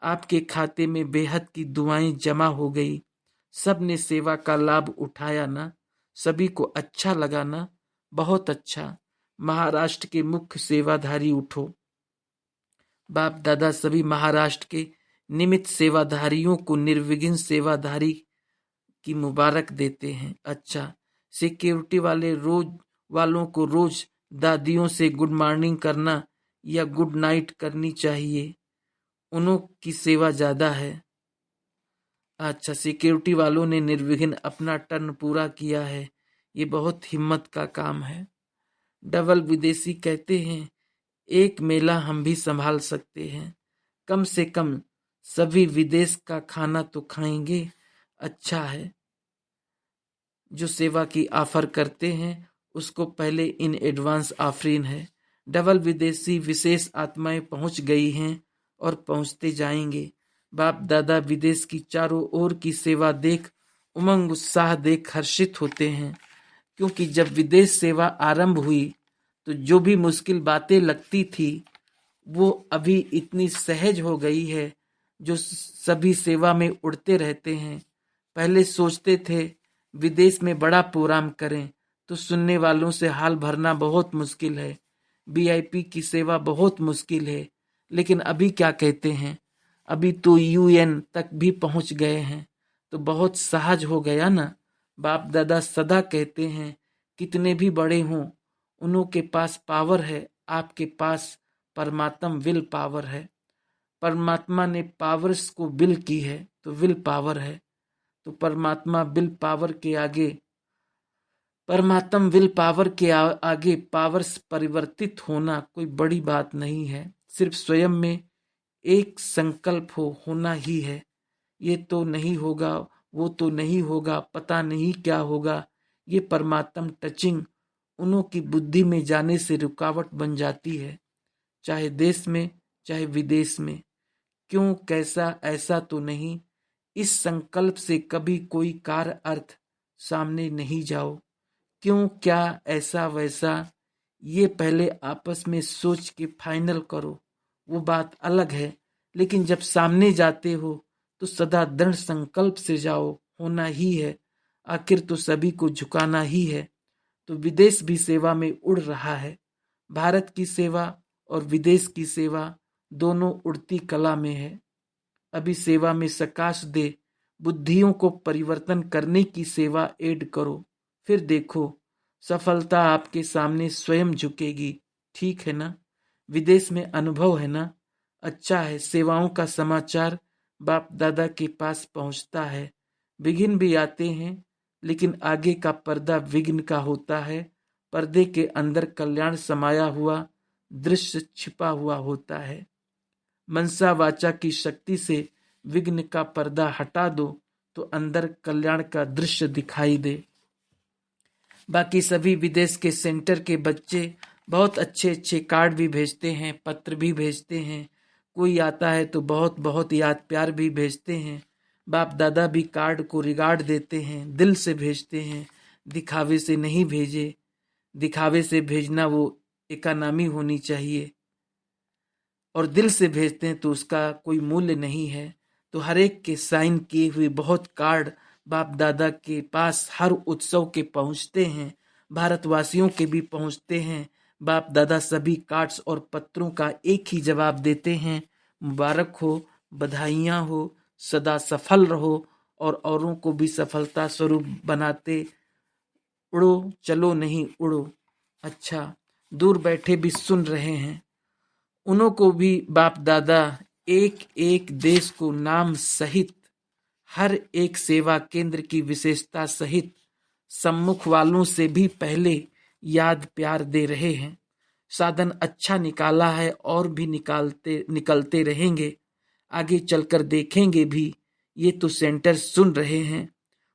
आपके खाते में बेहद की दुआएं जमा हो गई। सब ने सेवा का लाभ उठाया ना, सभी को अच्छा लगा ना, बहुत अच्छा। महाराष्ट्र के मुख्य सेवाधारी उठो। बाप दादा सभी महाराष्ट्र के निमित्त सेवाधारियों को निर्विघ्न सेवाधारी की मुबारक देते हैं। अच्छा, सिक्योरिटी वालों को रोज दादियों से गुड मॉर्निंग करना या गुड नाइट करनी चाहिए, उन्हों की सेवा ज्यादा है। अच्छा, सिक्योरिटी वालों ने निर्विघ्न अपना टर्न पूरा किया है, ये बहुत हिम्मत का काम है। डबल विदेशी कहते हैं एक मेला हम भी संभाल सकते हैं, कम से कम सभी विदेश का खाना तो खाएंगे। अच्छा है, जो सेवा की ऑफर करते हैं उसको पहले इन एडवांस ऑफरिंग है। डबल विदेशी विशेष आत्माएं पहुंच गई हैं और पहुंचते जाएंगे। बाप दादा विदेश की चारों ओर की सेवा देख, उमंग उत्साह देख हर्षित होते हैं, क्योंकि जब विदेश सेवा आरंभ हुई तो जो भी मुश्किल बातें लगती थी वो अभी इतनी सहज हो गई है। जो सभी सेवा में उड़ते रहते हैं, पहले सोचते थे विदेश में बड़ा प्रोग्राम करें तो सुनने वालों से हाल भरना बहुत मुश्किल है, वीआईपी की सेवा बहुत मुश्किल है। लेकिन अभी क्या कहते हैं, अभी तो यूएन तक भी पहुंच गए हैं, तो बहुत सहज हो गया ना। बाप दादा सदा कहते हैं कितने भी बड़े हों उन्हों के पास पावर है, आपके पास परमात्मा विल पावर है। परमात्मा ने पावर्स को विल की है तो विल पावर है। तो परमात्मा विल पावर के आगे पावर्स परिवर्तित होना कोई बड़ी बात नहीं है। सिर्फ स्वयं में एक संकल्प होना ही है। ये तो नहीं होगा, वो तो नहीं होगा, पता नहीं क्या होगा, ये परमात्मा टचिंग उन्हों की बुद्धि में जाने से रुकावट बन जाती है, चाहे देश में चाहे विदेश में। क्यों, कैसा, ऐसा तो नहीं, इस संकल्प से कभी कोई कार्य अर्थ सामने नहीं जाओ। क्यों, क्या, ऐसा, वैसा, ये पहले आपस में सोच के फाइनल करो, वो बात अलग है। लेकिन जब सामने जाते हो तो सदा दृढ़ संकल्प से जाओ, होना ही है, आखिर तो सभी को झुकाना ही है। तो विदेश भी सेवा में उड़ रहा है। भारत की सेवा और विदेश की सेवा दोनों उड़ती कला में है। अभी सेवा में सकाश दे, बुद्धियों को परिवर्तन करने की सेवा ऐड करो, फिर देखो सफलता आपके सामने स्वयं झुकेगी। ठीक है ना, विदेश में अनुभव है ना, अच्छा है। सेवाओं का समाचार बाप दादा के पास पहुंचता है। विघ्न भी आते हैं, लेकिन आगे का पर्दा विघ्न का होता है। पर्दे के अंदर कल्याण समाया हुआ दृश्य छिपा हुआ होता है। मनसा वाचा की शक्ति से विघ्न का पर्दा हटा दो तो अंदर कल्याण का दृश्य दिखाई दे। बाकी सभी विदेश के सेंटर के बच्चे बहुत अच्छे अच्छे कार्ड भी भेजते हैं, पत्र भी भेजते हैं। कोई आता है तो बहुत बहुत याद प्यार भी भेजते हैं। बाप दादा भी कार्ड को रिगार्ड देते हैं, दिल से भेजते हैं, दिखावे से नहीं भेजे। दिखावे से भेजना वो इकोनॉमी होनी चाहिए, और दिल से भेजते हैं तो उसका कोई मूल्य नहीं है। तो हर एक के साइन किए हुए बहुत कार्ड बाप दादा के पास हर उत्सव के पहुंचते हैं, भारतवासियों के भी पहुंचते हैं। बाप दादा सभी कार्ड्स और पत्रों का एक ही जवाब देते हैं, मुबारक हो, बधाइयाँ हो, सदा सफल रहो और औरों को भी सफलता स्वरूप बनाते उड़ो चलो नहीं उड़ो। अच्छा, दूर बैठे भी सुन रहे हैं, उन्हों को भी बाप दादा एक एक देश को नाम सहित, हर एक सेवा केंद्र की विशेषता सहित सम्मुख वालों से भी पहले याद प्यार दे रहे हैं। साधन अच्छा निकाला है और भी निकलते रहेंगे। आगे चलकर देखेंगे भी। ये तो सेंटर सुन रहे हैं।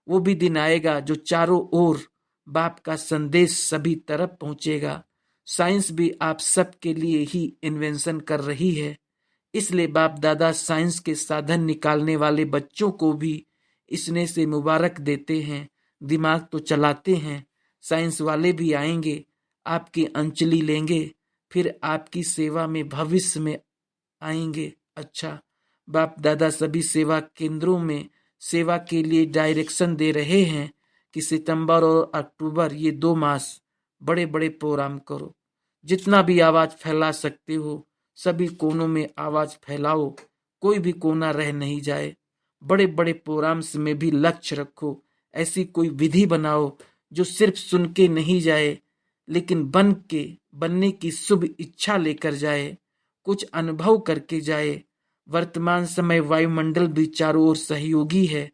वो भी दिन आएगा जो चारों ओर बाप का संदेश सभी तरफ पहुंचेगा। साइंस भी आप सब के लिए ही इन्वेंशन कर रही है। इसलिए बाप दादा साइंस के साधन निकालने वाले बच्चों को भी इसने से मुबारक देते हैं। दिमाग तो चलाते हैं। साइंस वाले भी आएंगे, आपकी अंजलि लेंगे, फिर आपकी सेवा में भविष्य में आएंगे। अच्छा, बाप दादा सभी सेवा केंद्रों में सेवा के लिए डायरेक्शन दे रहे हैं कि सितंबर और अक्टूबर ये 2 मास बड़े बड़े प्रोग्राम करो। जितना भी आवाज फैला सकते हो सभी कोनों में आवाज फैलाओ, कोई भी कोना रह नहीं जाए। बड़े बड़े प्रोग्राम्स में भी लक्ष्य रखो। ऐसी कोई विधि बनाओ जो सिर्फ सुन के नहीं जाए लेकिन बनने की शुभ इच्छा लेकर जाए, कुछ अनुभव करके जाए। वर्तमान समय वायुमंडल भी चारों ओर सहयोगी है,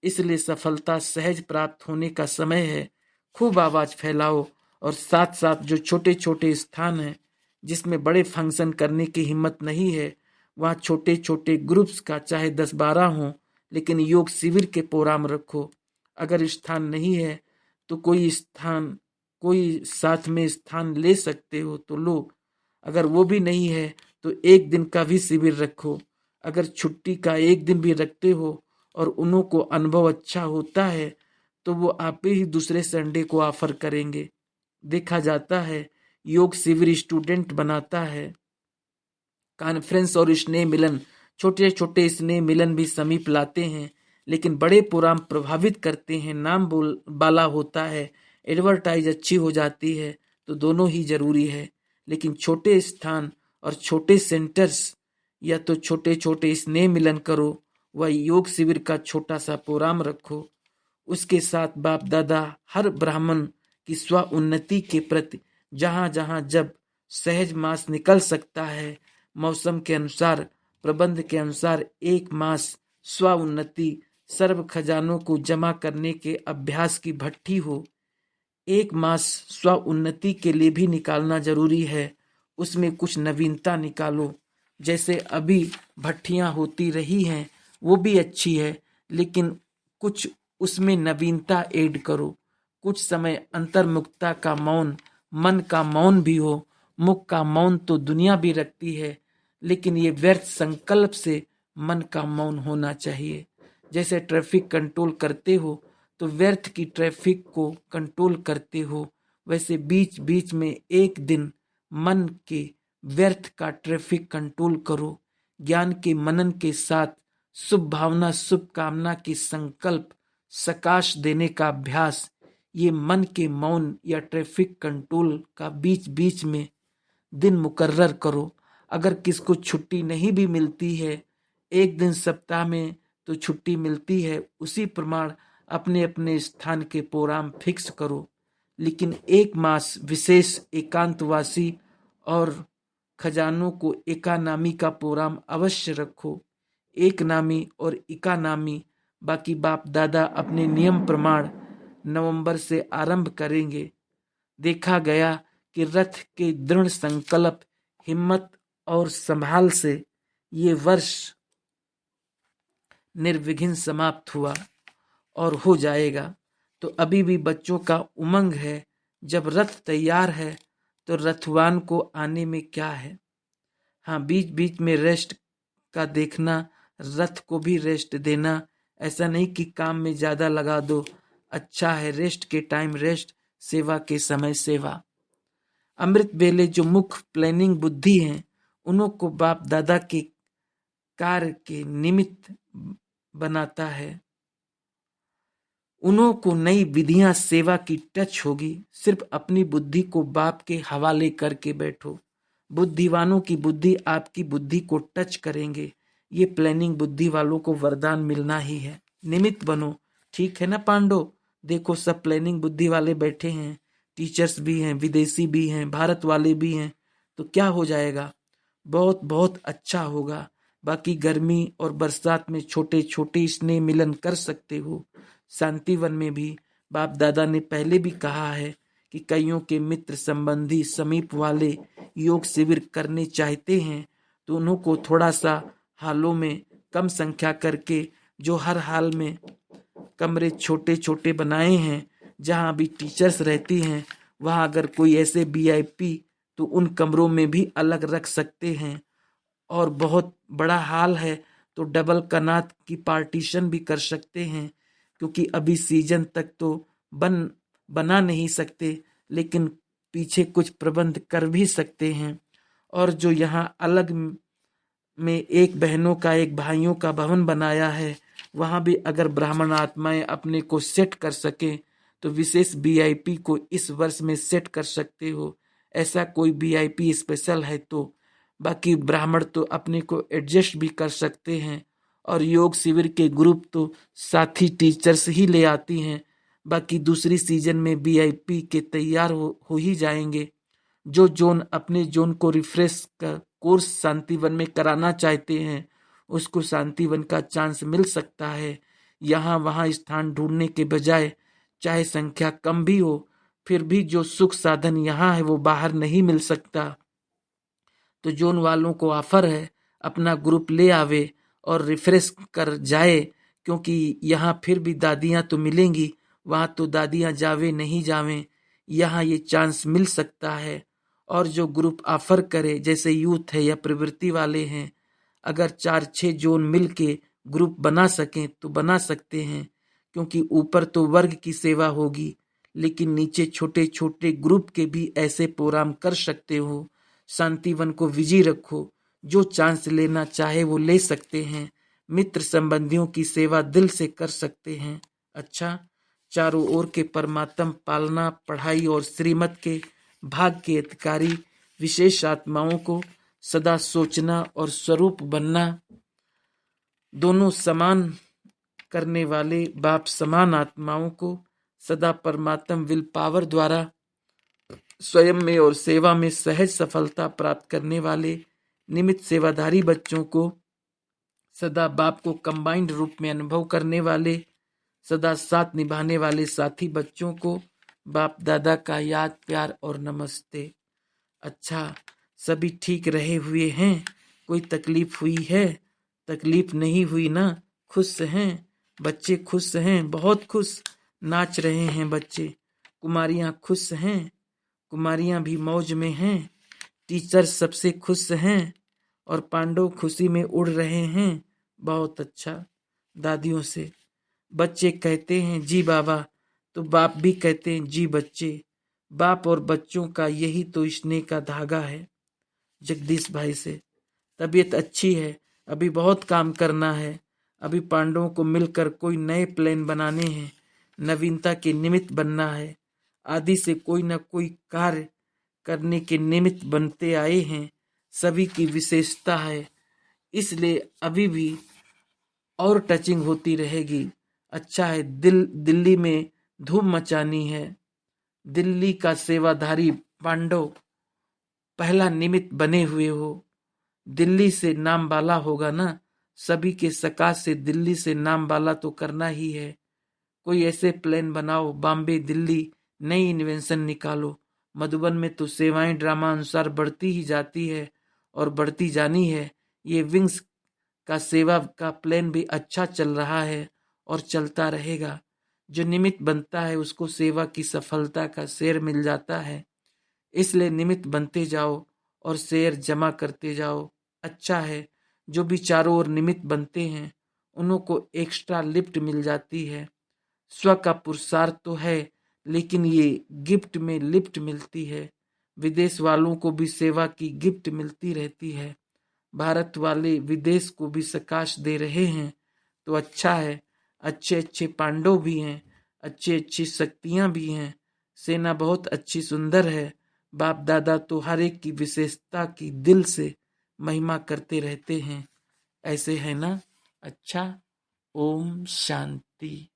इसलिए सफलता सहज प्राप्त होने का समय है। खूब आवाज फैलाओ और साथ साथ जो छोटे छोटे स्थान हैं जिसमें बड़े फंक्शन करने की हिम्मत नहीं है, वहाँ छोटे छोटे ग्रुप्स का चाहे 10-12 हो, लेकिन योग शिविर के प्रोग्राम रखो। अगर स्थान नहीं है तो कोई साथ में स्थान ले सकते हो तो लो। अगर वो भी नहीं है तो एक दिन का भी शिविर रखो। अगर छुट्टी का एक दिन भी रखते हो और उन्हों को अनुभव अच्छा होता है तो वो आप ही दूसरे संडे को ऑफर करेंगे। देखा जाता है योग शिविर स्टूडेंट बनाता है। कॉन्फ्रेंस और स्नेह मिलन, छोटे छोटे स्नेह मिलन भी समीप लाते हैं, लेकिन बड़े प्रोग्राम प्रभावित करते हैं। नाम बाला होता है, एडवर्टाइज अच्छी हो जाती है, तो दोनों ही जरूरी है। लेकिन छोटे स्थान और छोटे सेंटर्स या तो छोटे छोटे स्नेह मिलन करो, व योग शिविर का छोटा सा प्रोग्राम रखो। उसके साथ बाप दादा हर ब्राह्मण की स्व उन्नति के प्रति जहाँ जहाँ जब सहज मास निकल सकता है, मौसम के अनुसार, प्रबंध के अनुसार 1 मास स्व उन्नति, सर्व खजानों को जमा करने के अभ्यास की भट्टी हो। 1 मास स्व उन्नति के लिए भी निकालना जरूरी है। उसमें कुछ नवीनता निकालो। जैसे अभी भट्टियां होती रही हैं वो भी अच्छी है, लेकिन कुछ उसमें नवीनता ऐड करो। कुछ समय अंतर्मुखता का मौन, मन का मौन भी हो। मुख का मौन तो दुनिया भी रखती है, लेकिन ये व्यर्थ संकल्प से मन का मौन होना चाहिए। जैसे ट्रैफिक कंट्रोल करते हो तो व्यर्थ की ट्रैफिक को कंट्रोल करते हो, वैसे बीच बीच में एक दिन मन के व्यर्थ का ट्रैफिक कंट्रोल करो। ज्ञान के मनन के साथ शुभ भावना, शुभ कामना की संकल्प, सकाश देने का अभ्यास, ये मन के मौन या ट्रैफिक कंट्रोल का बीच बीच में दिन मुकर्रर करो। अगर किसको छुट्टी नहीं भी मिलती है, एक दिन सप्ताह में तो छुट्टी मिलती है, उसी प्रमाण अपने अपने स्थान के प्रोग्राम फिक्स करो। लेकिन 1 मास विशेष एकांतवासी और खजानों को एकानामी का प्रोग्राम अवश्य रखो। एक नामी और इकानामी बाकी बाप दादा अपने नियम प्रमाण नवंबर से आरंभ करेंगे। देखा गया कि रथ के दृढ़ संकल्प, हिम्मत और संभाल से ये वर्ष निर्विघ्न समाप्त हुआ और हो जाएगा। तो अभी भी बच्चों का उमंग है। जब रथ तैयार है तो रथवान को आने में क्या है। हाँ, बीच बीच में रेस्ट का देखना, रथ को भी रेस्ट देना। ऐसा नहीं कि काम में ज्यादा लगा दो। अच्छा है, रेस्ट के टाइम रेस्ट, सेवा के समय सेवा। अमृत वेले जो मुख्य प्लानिंग बुद्धि हैं, उन्हों को बाप दादा के कार्य के निमित्त बनाता है। उन्हों को नई विधियां सेवा की टच होगी। सिर्फ अपनी बुद्धि को बाप के हवाले करके बैठो। बुद्धिवानों की बुद्धि आपकी बुद्धि को टच करेंगे। ये प्लानिंग बुद्धि वालों को वरदान मिलना ही है। निमित्त बनो। ठीक है ना पांडो? देखो सब प्लानिंग बुद्धि वाले बैठे हैं, टीचर्स भी हैं, विदेशी भी हैं, भारत वाले भी हैं, तो क्या हो जाएगा, बहुत बहुत अच्छा होगा। बाकी गर्मी और बरसात में छोटे छोटे स्नेह मिलन कर सकते हो। शांतिवन में भी बाप दादा ने पहले भी कहा है कि कईयों के मित्र संबंधी समीप वाले योग शिविर करने चाहते हैं तो उनको थोड़ा सा हालों में कम संख्या करके, जो हर हाल में कमरे छोटे छोटे बनाए हैं जहां भी टीचर्स रहती हैं, वहां अगर कोई ऐसे वीआईपी तो उन कमरों में भी अलग रख सकते हैं। और बहुत बड़ा हाल है तो डबल कनात की पार्टीशन भी कर सकते हैं, क्योंकि अभी सीजन तक तो बना नहीं सकते, लेकिन पीछे कुछ प्रबंध कर भी सकते हैं। और जो यहाँ अलग में एक बहनों का एक भाइयों का भवन बनाया है, वहां भी अगर ब्राह्मण आत्माएं अपने को सेट कर सके तो विशेष वीआईपी को इस वर्ष में सेट कर सकते हो। ऐसा कोई वीआईपी स्पेशल है तो बाकी ब्राह्मण तो अपने को एडजस्ट भी कर सकते हैं। और योग शिविर के ग्रुप तो साथी टीचर्स ही ले आती हैं। बाकी दूसरी सीजन में वीआईपी के तैयार हो ही जाएंगे। जो जोन अपने जोन को रिफ्रेश का कोर्स शांतिवन में कराना चाहते हैं उसको शांतिवन का चांस मिल सकता है। यहाँ वहाँ स्थान ढूंढने के बजाय, चाहे संख्या कम भी हो, फिर भी जो सुख साधन यहाँ है वो बाहर नहीं मिल सकता। तो जोन वालों को ऑफर है अपना ग्रुप ले आवे और रिफ्रेश कर जाए, क्योंकि यहाँ फिर भी दादियाँ तो मिलेंगी, वहाँ तो दादियाँ जावे नहीं जावे, यहाँ ये चांस मिल सकता है। और जो ग्रुप ऑफर करे जैसे यूथ है या प्रवृत्ति वाले हैं, अगर 4-6 जोन मिल के ग्रुप बना सकें तो बना सकते हैं, क्योंकि ऊपर तो वर्ग की सेवा होगी लेकिन नीचे छोटे छोटे ग्रुप के भी ऐसे प्रोग्राम कर सकते हो। शांतिवन को बिजी रखो, जो चांस लेना चाहे वो ले सकते हैं। मित्र संबंधियों की सेवा दिल से कर सकते हैं। अच्छा, चारों ओर के परमात्म पालना, पढ़ाई और श्रीमत के भाग के अधिकारी विशेष आत्माओं को सदा सोचना और स्वरूप बनना, दोनों समान करने वाले बाप समान आत्माओं को सदा परमात्म विल पावर द्वारा स्वयं में और सेवा में सहज सफलता प्राप्त करने वाले निमित्त सेवाधारी बच्चों को सदा बाप को कंबाइंड रूप में अनुभव करने वाले, सदा साथ निभाने वाले साथी बच्चों को बाप दादा का याद, प्यार और नमस्ते। अच्छा, सभी ठीक रहे हुए हैं? कोई तकलीफ हुई है? तकलीफ नहीं हुई ना? खुश हैं बच्चे? खुश हैं, बहुत खुश, नाच रहे हैं बच्चे। कुमारियां खुश हैं, कुमारियां भी मौज में हैं। टीचर सबसे खुश हैं और पांडव खुशी में उड़ रहे हैं। बहुत अच्छा। दादियों से बच्चे कहते हैं जी बाबा, तो बाप भी कहते हैं जी बच्चे। बाप और बच्चों का यही तो स्नेह का धागा है। जगदीश भाई से तबीयत अच्छी है, अभी बहुत काम करना है। अभी पांडवों को मिलकर कोई नए प्लान बनाने हैं, नवीनता के निमित्त बनना है। आदि से कोई न कोई कार्य करने के निमित्त बनते आए हैं। सभी की विशेषता है, इसलिए अभी भी और टचिंग होती रहेगी। अच्छा है, दिल्ली में धूम मचानी है। दिल्ली का सेवाधारी पांडव पहला निमित्त बने हुए हो। दिल्ली से नाम वाला होगा ना, सभी के सकाश से दिल्ली से नाम वाला तो करना ही है। कोई ऐसे प्लान बनाओ, बॉम्बे दिल्ली नई इन्वेंशन निकालो। मधुबन में तो सेवाएं ड्रामा अनुसार बढ़ती ही जाती है और बढ़ती जानी है। ये विंग्स का सेवा का प्लान भी अच्छा चल रहा है और चलता रहेगा। जो निमित्त बनता है उसको सेवा की सफलता का शेयर मिल जाता है, इसलिए निमित्त बनते जाओ और शेयर जमा करते जाओ। अच्छा है, जो भी चारों ओर निमित्त बनते हैं उन्हों को एक्स्ट्रा लिफ्ट मिल जाती है। स्व का पुरुषार्थ तो है, लेकिन ये गिफ्ट में लिफ्ट मिलती है। विदेश वालों को भी सेवा की गिफ्ट मिलती रहती है। भारत वाले विदेश को भी सकाश दे रहे हैं, तो अच्छा है। अच्छे अच्छे पांडव भी हैं, अच्छी अच्छी शक्तियां भी हैं, सेना बहुत अच्छी सुंदर है। बाप दादा तो हर एक की विशेषता की दिल से महिमा करते रहते हैं। ऐसे है ना? अच्छा, ओम शांति।